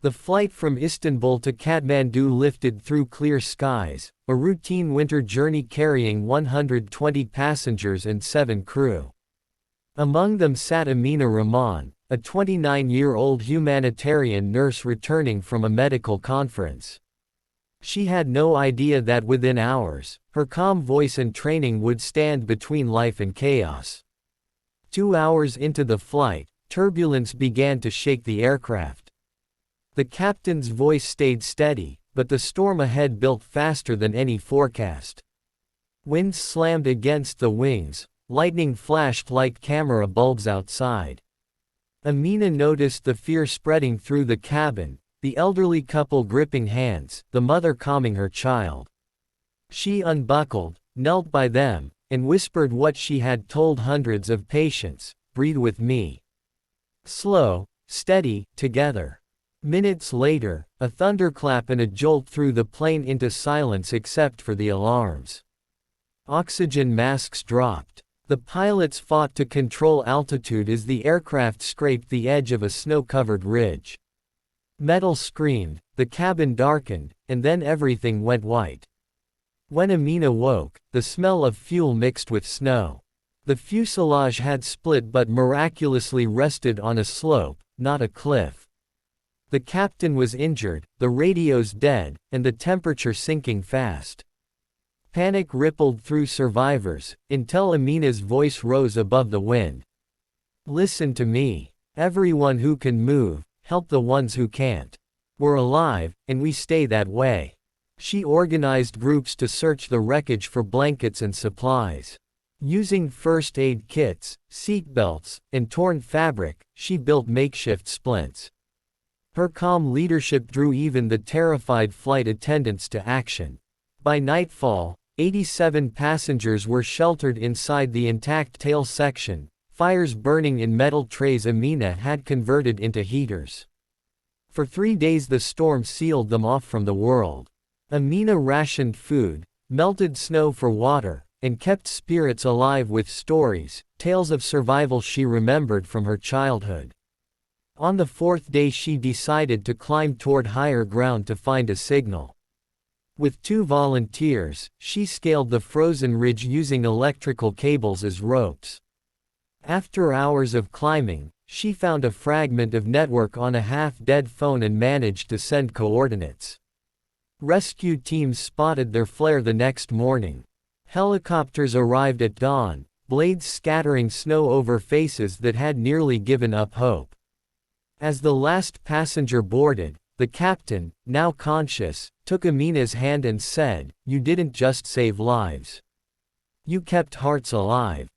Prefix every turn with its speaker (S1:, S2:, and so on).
S1: The flight from Istanbul to Kathmandu lifted through clear skies, a routine winter journey carrying 120 passengers and 7 crew. Among them sat Amina Rahman, a 29-year-old humanitarian nurse returning from a medical conference. She had no idea that within hours, her calm voice and training would stand between life and chaos. 2 hours into the flight, turbulence began to shake the aircraft. The captain's voice stayed steady, but the storm ahead built faster than any forecast. Wind slammed against the wings, lightning flashed like camera bulbs outside. Amina noticed the fear spreading through the cabin, the elderly couple gripping hands, the mother calming her child. She unbuckled, knelt by them, and whispered what she had told hundreds of patients: "Breathe with me. Slow, steady, together." Minutes later, a thunderclap and a jolt threw the plane into silence except for the alarms. Oxygen masks dropped. The pilots fought to control altitude as the aircraft scraped the edge of a snow-covered ridge. Metal screamed, the cabin darkened, and then everything went white. When Amina woke, the smell of fuel mixed with snow. The fuselage had split but miraculously rested on a slope, not a cliff. The captain was injured, the radios dead, and the temperature sinking fast. Panic rippled through survivors, until Amina's voice rose above the wind. "Listen to me. Everyone who can move, help the ones who can't. We're alive, and we stay that way." She organized groups to search the wreckage for blankets and supplies. Using first aid kits, seat belts, and torn fabric, she built makeshift splints. Her calm leadership drew even the terrified flight attendants to action. By nightfall, 87 passengers were sheltered inside the intact tail section, fires burning in metal trays Amina had converted into heaters. For 3 days the storm sealed them off from the world. Amina rationed food, melted snow for water, and kept spirits alive with stories, tales of survival she remembered from her childhood. On the 4th day she decided to climb toward higher ground to find a signal. With 2 volunteers, she scaled the frozen ridge using electrical cables as ropes. After hours of climbing, she found a fragment of network on a half-dead phone and managed to send coordinates. Rescue teams spotted their flare the next morning. Helicopters arrived at dawn, blades scattering snow over faces that had nearly given up hope. As the last passenger boarded, the captain, now conscious, took Amina's hand and said, "You didn't just save lives. You kept hearts alive."